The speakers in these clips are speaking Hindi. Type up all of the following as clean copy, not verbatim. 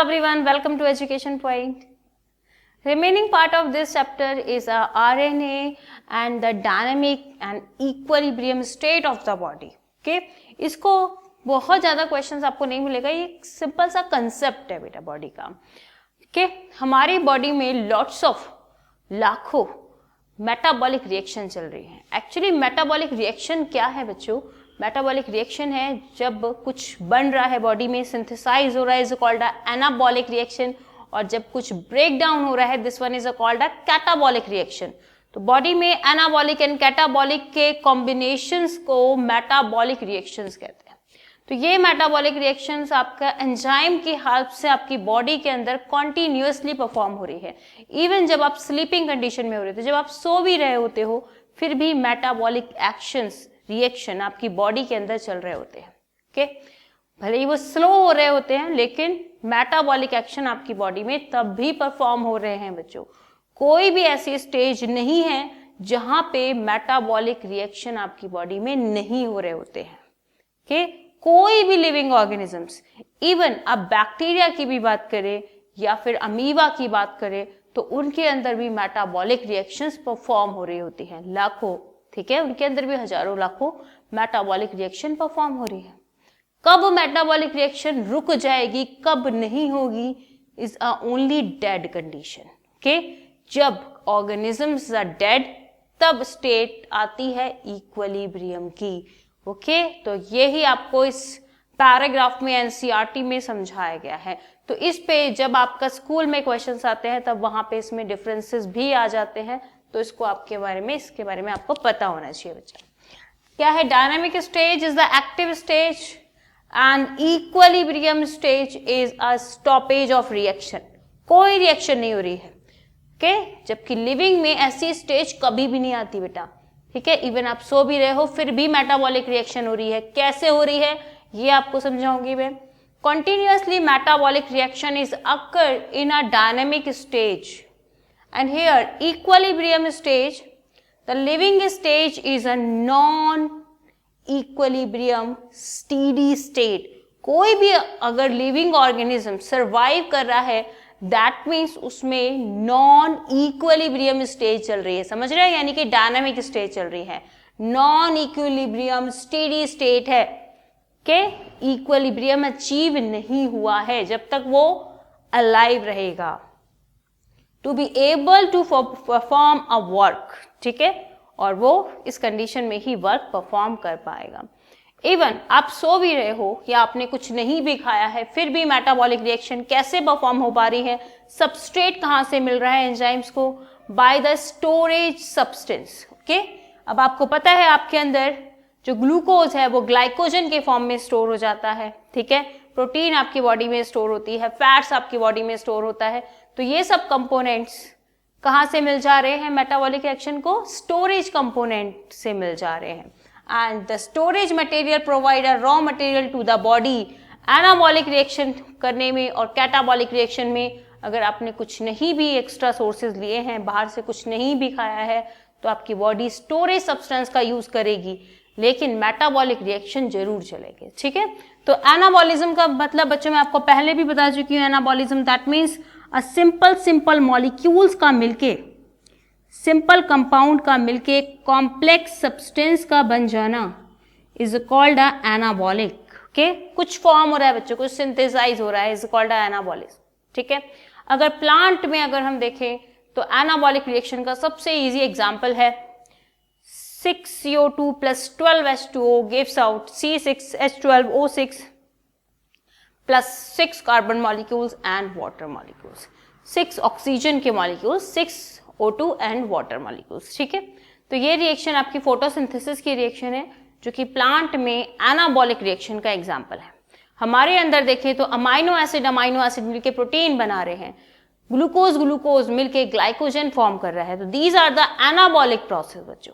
everyone, welcome to Education Point. Remaining part of this chapter is RNA and the dynamic and equilibrium state of the body. Okay, इसको बहुत ज़्यादा क्वेश्चंस आपको नहीं मिलेगा, ये एक सिंपल सा कंसेप्ट है बेटा बॉडी का. okay? हमारी बॉडी में लॉट्स ऑफ लाखों मेटाबॉलिक रिएक्शन चल रही हैं. एक्चुअली मेटाबॉलिक रिएक्शन क्या है बच्चों? मेटाबॉलिक रिएक्शन है जब कुछ बन रहा है बॉडी में, सिंथेसाइज हो रहा है, इज कॉल्ड एनाबॉलिक रिएक्शन. और जब कुछ ब्रेक डाउन हो रहा है, this one is called catabolic reaction. तो बॉडी में एनाबॉलिक एंड कैटाबॉलिक के कॉम्बिनेशंस को मेटाबॉलिक रिएक्शंस कहते हैं. तो ये मेटाबॉलिक रिएक्शंस आपका एंजाइम की हेल्प से आपकी बॉडी के अंदर कॉन्टिन्यूअसली परफॉर्म हो रही है. इवन जब आप स्लीपिंग कंडीशन में हो रहे थे, जब आप सो भी रहे होते हो, फिर भी मेटाबॉलिक एक्शंस रिएक्शन आपकी बॉडी के अंदर चल रहे होते हैं. ओके, भले ही वो स्लो हो रहे होते हैं, लेकिन मेटाबॉलिक एक्शन आपकी बॉडी में तब भी परफॉर्म हो रहे हैं बच्चों. कोई भी ऐसी स्टेज नहीं है जहां पे मेटाबॉलिक रिएक्शन आपकी बॉडी में नहीं हो रहे होते हैं. ओके, कोई भी लिविंग ऑर्गेनिजम्स, इवन आप बैक्टीरिया की भी बात करें या फिर अमीबा की बात करें, तो उनके अंदर भी मेटाबॉलिक रिएक्शंस परफॉर्म हो रही होती हैं, लाखों. ठीक है, उनके अंदर भी हजारों लाखों मेटाबॉलिक रिएक्शन परफॉर्म हो रही है. कब मेटाबॉलिक रिएक्शन रुक जाएगी, कब नहीं होगी, is a only dead condition. Okay, जब ऑर्गेनिजम्स आर डेड, तब स्टेट आती है इक्विलिब्रियम की. ओके, तो यही आपको इस पैराग्राफ में एनसीईआरटी में समझाया गया है. तो इस पे जब आपका स्कूल में क्वेश्चंस आते हैं, तब वहां पे इसमें डिफरेंसेस भी आ जाते हैं. तो इसको इसके बारे में आपको पता होना चाहिए बच्चा. क्या है? Dynamic stage is the active stage and equilibrium stage is a stoppage of reaction. कोई रिएक्शन नहीं हो रही है. ओके, जबकि लिविंग में ऐसी स्टेज कभी भी नहीं आती बेटा. ठीक है, इवन आप सो भी रहे हो, फिर भी मेटाबॉलिक रिएक्शन हो रही है. कैसे हो रही है ये आपको समझाऊंगी मैं. Continuously metabolic reaction is occur in a dynamic stage. And here equilibrium stage, the living stage is a non-equilibrium steady state. कोई भी अगर living organism survive कर रहा है, that means उसमें non-equilibrium stage चल रही है. समझ रहे हैं? यानी कि dynamic stage चल रही है, non-equilibrium steady state है. के equilibrium achieve नहीं हुआ है जब तक वो alive रहेगा. To be able to perform a work. ठीक है, और वो इस कंडीशन में ही वर्क परफॉर्म कर पाएगा. इवन आप सो भी रहे हो या आपने कुछ नहीं भी खाया है, फिर भी मेटाबॉलिक रिएक्शन कैसे परफॉर्म हो पा रही है? सबस्ट्रेट कहाँ से मिल रहा है एंजाइम्स को? By the storage substance. Okay, अब आपको पता है आपके अंदर जो ग्लूकोज है वो ग्लाइकोजन के फॉर्म में स्टोर हो जाता है. ठीक है, प्रोटीन आपकी बॉडी में स्टोर होती है, फैट्स आपकी बॉडी में स्टोर होता है. तो ये सब कंपोनेंट्स कहाँ से मिल जा रहे हैं? मेटाबॉलिक रिएक्शन को स्टोरेज कंपोनेंट से मिल जा रहे हैं. And the storage material provide a raw material to the body. Anabolic reaction करने में और कैटाबॉलिक रिएक्शन में अगर आपने कुछ नहीं भी एक्स्ट्रा सोर्सेज लिए हैं, बाहर से कुछ नहीं भी खाया है, तो आपकी बॉडी स्टोरेज सब्सटेंस का यूज करेगी, लेकिन मेटाबॉलिक रिएक्शन जरूर चलेगी. ठीक है, तो एनाबॉलिज्म का मतलब बच्चों मैं आपको पहले भी बता चुकी हूँ. Anabolism that means a simple molecules का मिलके, सिंपल कंपाउंड का मिलके कॉम्प्लेक्स सब्सटेंस का बन जाना is called a anabolic. Okay, कुछ फॉर्म हो रहा है बच्चों, कुछ सिंथेसाइज हो रहा है, इज कॉल्ड अ एनाबॉलिज्म. ठीक है, अगर प्लांट में अगर हम देखें तो एनाबॉलिक रिएक्शन का सबसे इजी एग्जांपल है 6CO2 plus 12H2O gives out C6H12O6 plus 6 carbon molecules and water molecules. 6 oxygen के molecules, 6 O2 and water molecules. ठीक है, तो ये रिएक्शन आपकी फोटोसिंथेसिस की रिएक्शन है, जो कि प्लांट में एनाबॉलिक रिएक्शन का एग्जाम्पल है. हमारे अंदर देखें तो अमाइनो एसिड मिलके प्रोटीन बना रहे हैं, ग्लूकोज मिलके ग्लाइकोजन फॉर्म कर रहा है. तो these are the anabolic process बच्चों.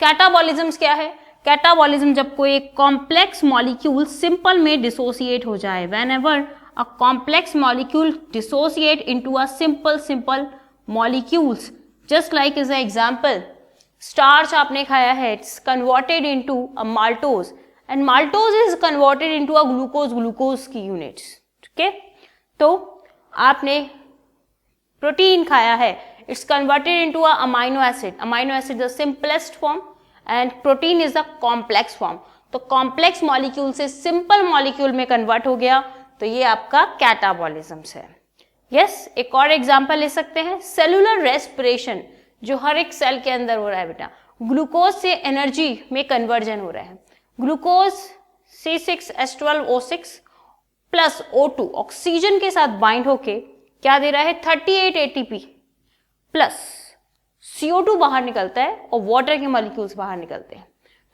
कैटाबॉलिज्म क्या है? कैटाबॉलिज्म जब कोई कॉम्प्लेक्स मॉलिक्यूल सिंपल में डिसोसिएट हो जाए. Whenever a complex molecule dissociate into a simple molecules, just like as a example, starch आपने खाया है, it's converted into a maltose and maltose is converted into a glucose की यूनिट्स. ठीक है, तो आपने प्रोटीन खाया है, it's converted into a amino acid. Amino acid the simplest form and protein is the complex form. तो कॉम्प्लेक्स मॉलिक्यूल से सिंपल मॉलिक्यूल में कन्वर्ट हो गया, तो ये आपका कैटाबॉलिज्म्स है. यस, एक और एग्जांपल ले सकते हैं, सेलुलर रेस्पिरेशन, जो हर एक सेल के अंदर हो रहा है बेटा. ग्लूकोज से एनर्जी में कन्वर्जन हो रहा है. Glucose C6H12O6 plus O2 oxygen के साथ बाइंड होके क्या दे रहा है, 38 ATP प्लस CO2 बाहर निकलता है और वाटर के मॉलिक्यूल्स बाहर निकलते हैं.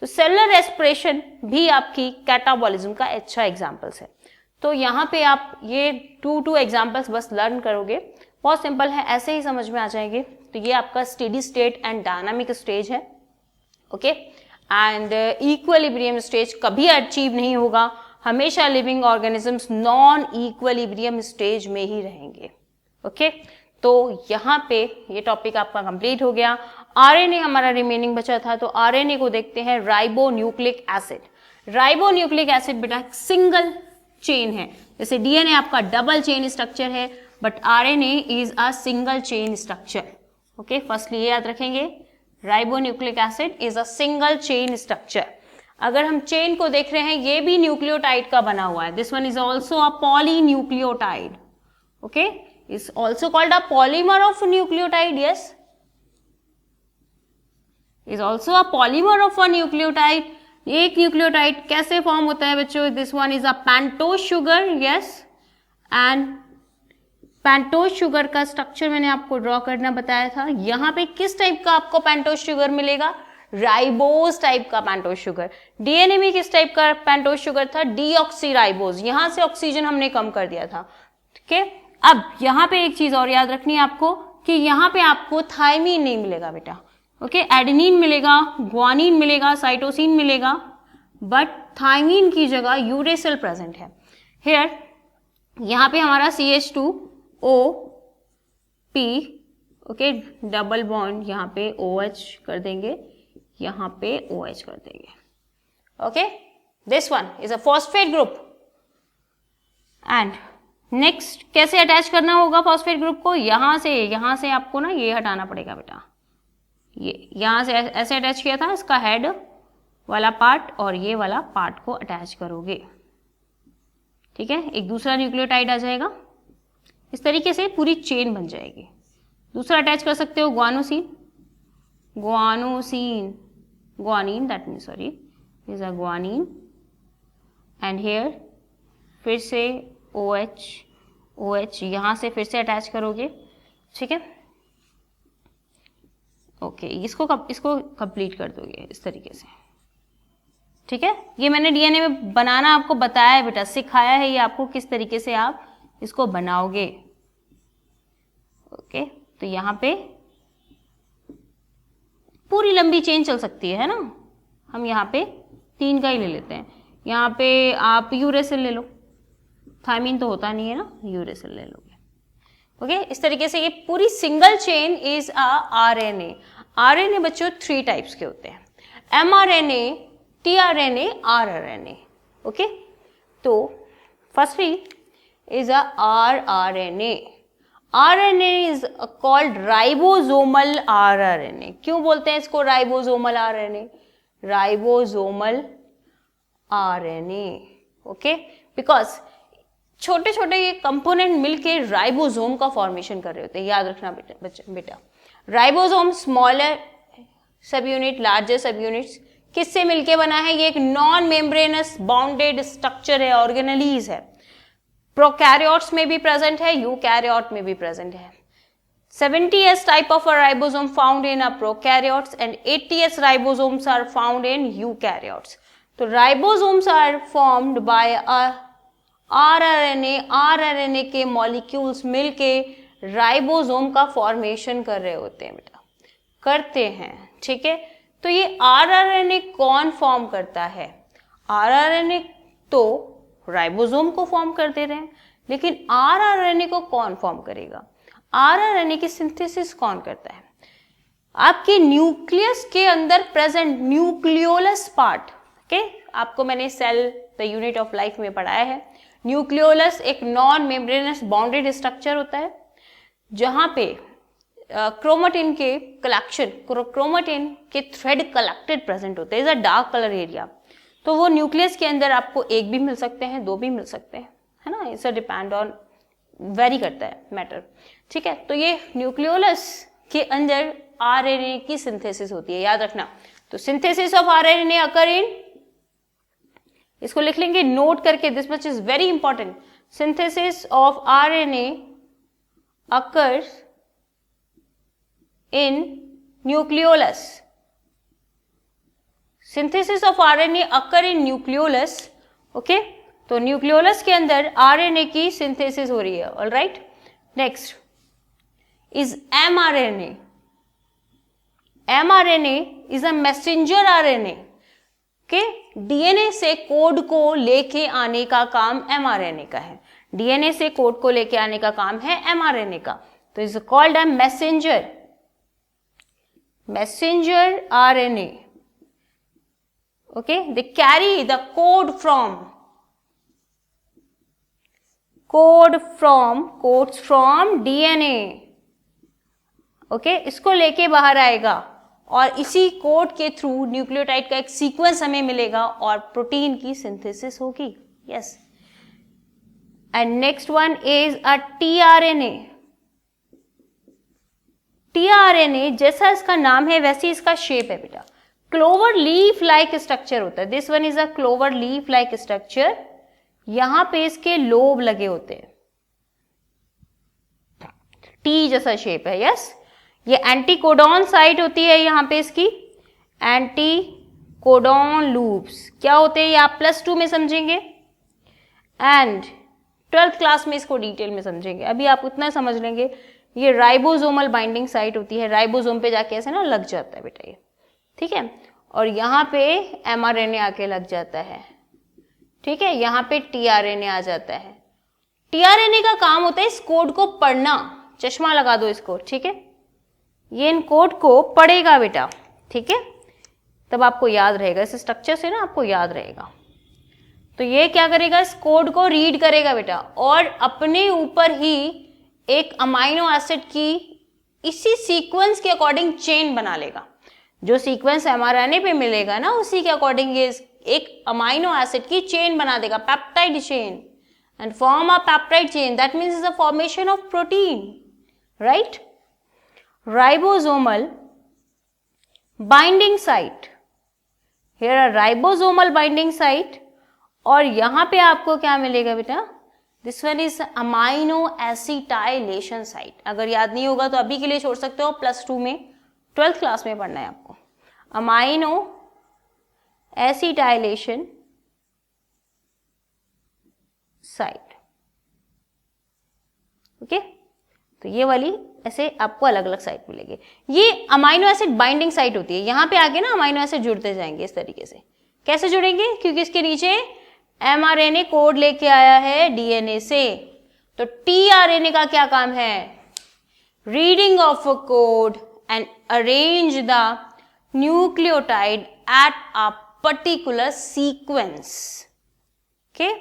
तो सेलुलर रेस्पिरेशन भी आपकी कैटाबॉलिज्म का अच्छा एग्जांपल्स है. तो यहाँ पे आप ये टू एग्जांपल्स बस लर्न करोगे, बहुत सिंपल है, ऐसे ही समझ में आ जाएंगे. तो ये आपका steady state and dynamic stage है. ओके, एंड इक्विलिब्रियम स्टेज कभी अचीव नहीं होगा, हमेशा living organisms non equilibrium stage में ही रहेंगे. ओके, तो यहाँ पे ये टॉपिक आपका कंप्लीट हो गया. आरएनए हमारा रिमेनिंग बचा था, तो आरएनए को देखते हैं. Ribonucleic acid. राइबोन्यूक्लिक एसिड बेटा सिंगल चेन है, जैसे डीएनए आपका डबल चेन स्ट्रक्चर है, but RNA is a single chain structure. Okay, firstly ये याद रखेंगे, ribonucleic acid is a single chain structure. अगर हम चेन को देख रहे हैं, ये भी न्यूक्लियोटाइड का बना हुआ है. This one is also a polynucleotide. Okay, is also called a polymer of nucleotide. Yes, is also a polymer of a nucleotide. एक न्यूक्लियोटाइड कैसे फॉर्म होता है बच्चों, this one is a pentose sugar. Yes, and pentose sugar का स्ट्रक्चर मैंने आपको ड्रॉ करना बताया था. यहाँ पे किस टाइप का आपको पेंटोज शुगर मिलेगा, राइबोज टाइप का पेंटोज शुगर. डीएनए में किस टाइप का पेंटोज शुगर था, डीऑक्सीराइबोज. यहां से ऑक्सीजन हमने कम कर दिया था. ठीक है, अब यहाँ पे एक चीज और याद रखनी है आपको कि यहाँ पे आपको थायमीन नहीं मिलेगा बेटा. ओके, एडेनिन मिलेगा, ग्वानिन मिलेगा, साइटोसिन मिलेगा, बट थायमीन की जगह यूरेसिल प्रेजेंट है. हियर यहाँ पे हमारा CH2OP, ओके, डबल बॉन्ड यहाँ पे OH कर देंगे, यहाँ पे OH कर देंगे. Okay, this one is a phosphate group. And next कैसे अटैच करना होगा फॉस्फेट ग्रुप को, यहाँ से आपको ना ये हटाना पड़ेगा बेटा. ये यहाँ से ऐसे अटैच किया था, इसका हेड वाला पार्ट और ये वाला पार्ट को अटैच करोगे. ठीक है, एक दूसरा न्यूक्लियोटाइड आ जाएगा, इस तरीके से पूरी चेन बन जाएगी. दूसरा अटैच कर सकते हो guanosine, guanine, that means sorry is a guanine. And here फिर से OH यहाँ से फिर से अटैच करोगे. ठीक है, ओके, इसको कंप्लीट कर दोगे इस तरीके से. ठीक है, ये मैंने डीएनए में बनाना आपको बताया है बेटा, सिखाया है ये आपको किस तरीके से आप इसको बनाओगे. ओके, तो यहाँ पे पूरी लंबी चेन चल सकती है ना. हम यहाँ पे 3 का ही ले लेते हैं. यहाँ पे आप यूरेसिल ले लो, थायमीन तो होता नहीं है ना, यूरेसिल ले लोगे. ओके, इस तरीके से ये पूरी single chain is a RNA. RNA बच्चों 3 टाइप्स के होते हैं, mRNA, tRNA, rRNA. ओके, तो firstly is a rRNA. RNA is called ribosomal rRNA. क्यों बोलते हैं इसको ribosomal RNA? Ribosomal RNA. Okay, because छोटे छोटे ये कंपोनेंट मिलके राइबोसोम का फॉर्मेशन कर रहे होते हैं. याद रखना बेटा, राइबोसोम स्मॉलर सब यूनिट, लार्जर सब यूनिट्स किससे मिलके बना है, ये एक नॉन मेम्ब्रेनस बाउंडेड स्ट्रक्चर है, ऑर्गेनेलीज है. प्रोकैरियोट्स में भी प्रेजेंट है, यूकैरियोट में भी प्रेजेंट है. 70S type of a ribosome found in a prokaryotes and 80S ribosomes are found in eukaryotes. तो ribosomes are formed by a rRNA के मॉलिक्यूल्स मिलके राइबोसोम का फॉर्मेशन कर रहे होते हैं बेटा, करते हैं. ठीक है, तो ये rRNA कौन फॉर्म करता है, rRNA तो राइबोसोम को फॉर्म कर दे रहे हैं, लेकिन rRNA को कौन फॉर्म करेगा, rRNA की सिंथेसिस कौन करता है, आपके न्यूक्लियस के अंदर प्रेजेंट न्यूक्लियोलस पार्ट. ओके, आपको मैंने cell the unit of life में पढ़ाया है. न्यूक्लियोलस एक नॉन मेम्ब्रेनस बाउंडेड स्ट्रक्चर होता है जहां पे क्रोमेटिन के कलेक्शन, क्रोमेटिन के थ्रेड कलेक्टेड प्रेजेंट होते हैं, is a dark colour area. तो वो न्यूक्लियस के अंदर आपको एक भी मिल सकते हैं, दो भी मिल सकते हैं, है ना, इट्स डिपेंड ऑन, वेरी करता है मैटर, ठीक है। तो ये न्यूक्लियोलस के अंदर आरएनए की सिंथेसिस होती है, याद रखना। तो सिंथेसिस ऑफ आरएनए अकर इन, इसको लिख लेंगे नोट करके, this much is very important, synthesis of RNA occurs in nucleolus, synthesis of RNA occur in nucleolus, okay. तो न्यूक्लियोलस के अंदर आरएनए की सिंथेसिस हो रही है, alright. Next is mRNA, mRNA is a messenger RNA के, डीएनए से कोड को लेके आने का काम एमआरएनए का है, डीएनए से कोड को लेके आने का काम है एमआरएनए का। तो is called a messenger, messenger RNA, okay, they carry the code from, codes from DNA, okay, इसको लेके बाहर आएगा और इसी कोड के थ्रू न्यूक्लियोटाइड का एक सीक्वेंस हमें मिलेगा और प्रोटीन की सिंथेसिस होगी, yes. And next one is a tRNA, tRNA जैसा इसका नाम है वैसी इसका शेप है बेटा, क्लोवर लीफ लाइक स्ट्रक्चर होता है, this one is a clover leaf like structure, यहां पे इसके लोब लगे होते हैं, टी जैसा शेप है, यस। ये एंटीकोडॉन साइट होती है यहां पे इसकी, एंटीकोडॉन लूप्स क्या होते हैं ये आप +2 में समझेंगे एंड 12th क्लास में इसको डिटेल में समझेंगे, अभी आप उतना समझ लेंगे। ये राइबोसोमल बाइंडिंग साइट होती है, राइबोसोम पे जाके ऐसे ना लग जाता है बेटा ये, ठीक है, और यहाँ पे एमआरएनए आके लग जाता है, ठीक है, यहाँ पे टीआरएनए आ जाता है। टीआरएनए का काम होता है इस कोड को पढ़ना, चश्मा लगा दो इसको, ठीक है, ये इन कोड को पढ़ेगा बेटा, ठीक है, तब आपको याद रहेगा, इस स्ट्रक्चर से ना आपको याद रहेगा। तो ये क्या करेगा, इस कोड को रीड करेगा बेटा और अपने ऊपर ही एक अमाइनो एसिड की इसी सीक्वेंस के अकॉर्डिंग चेन बना लेगा, जो सीक्वेंस एमआरएनए पे मिलेगा ना उसी के अकॉर्डिंग ये एक अमाइनो एसिड की चेन बना देगा, peptide chain, and form a peptide chain, that means is the formation of protein, right. Ribosomal binding site, here a ribosomal binding site, और यहां पे आपको क्या मिलेगा बेटा, this one is amino acetylation site. अगर याद नहीं होगा तो अभी के लिए छोड़ सकते हो, +2 में 12th क्लास में पढ़ना है आपको, अमाइनो एसिटाइलेशन साइट, ओके। तो ये वाली ऐसे आपको अलग अलग साइट मिलेगी, ये अमाइनो एसिड बाइंडिंग साइट होती है, यहां पे आगे ना अमाइनो एसिड जुड़ते जाएंगे इस तरीके से। कैसे जुड़ेंगे, क्योंकि इसके नीचे एमआरएनए कोड लेके आया है डीएनए से। तो टीआरएनए का क्या काम है, reading of a code and arrange the nucleotide at a particular sequence, okay.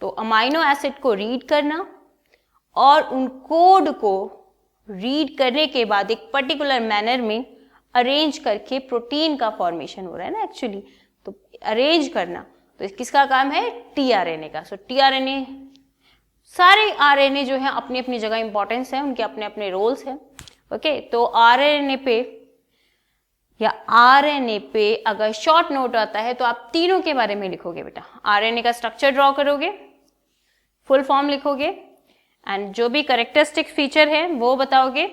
तो अमाइनो एसिड को रीड करना और उन कोड को रीड करने के बाद एक पर्टिकुलर मैनर में अरेंज करके प्रोटीन का फॉर्मेशन हो रहा है ना एक्चुअली, तो अरेंज करना, तो किसका काम है, टीआरएनए का। सो टीआरएनए, सारे आरएनए जो है अपनी अपनी जगह इंपॉर्टेंस है, उनके अपने अपने रोल्स हैं, ओके। तो आरएनए पे या आरएनए पे अगर शॉर्ट नोट आता है तो आप तीनों के बारे में लिखोगे बेटा, आरएनए का स्ट्रक्चर ड्रॉ करोगे, फुल फॉर्म लिखोगे एंड जो भी कैरेक्टरिस्टिक फीचर है वो बताओगे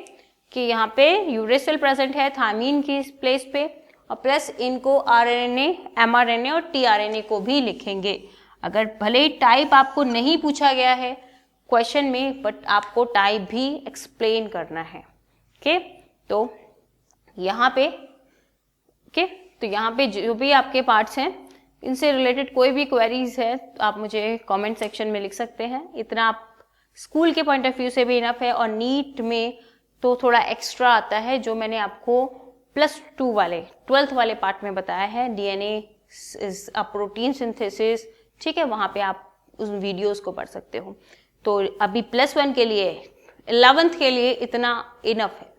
कि यहाँ पे यूरेसिल प्रेजेंट है थायमीन की प्लेस पे, और प्लस इनको आरएनए, एमआरएनए और टीआरएनए को भी लिखेंगे। अगर भले ही टाइप आपको नहीं पूछा गया है क्वेश्चन में, बट आपको टाइप भी एक्सप्लेन करना है, ओके। तो यहाँ पे ओके, तो यहाँ पे जो भी आपके पार्ट्स हैं इनसे रिलेटेड कोई भी क्वेरीज है तो आप मुझे कमेंट सेक्शन में लिख सकते हैं। इतना आप स्कूल के पॉइंट ऑफ व्यू से भी इनफ है, और नीट में तो थोड़ा एक्स्ट्रा आता है जो मैंने आपको +2 वाले 12th वाले पार्ट में बताया है, DNA is a protein synthesis, ठीक है, वहां पे आप उस वीडियोस को पढ़ सकते हो। तो अभी +1 के लिए 11th के लिए इतना इनफ है।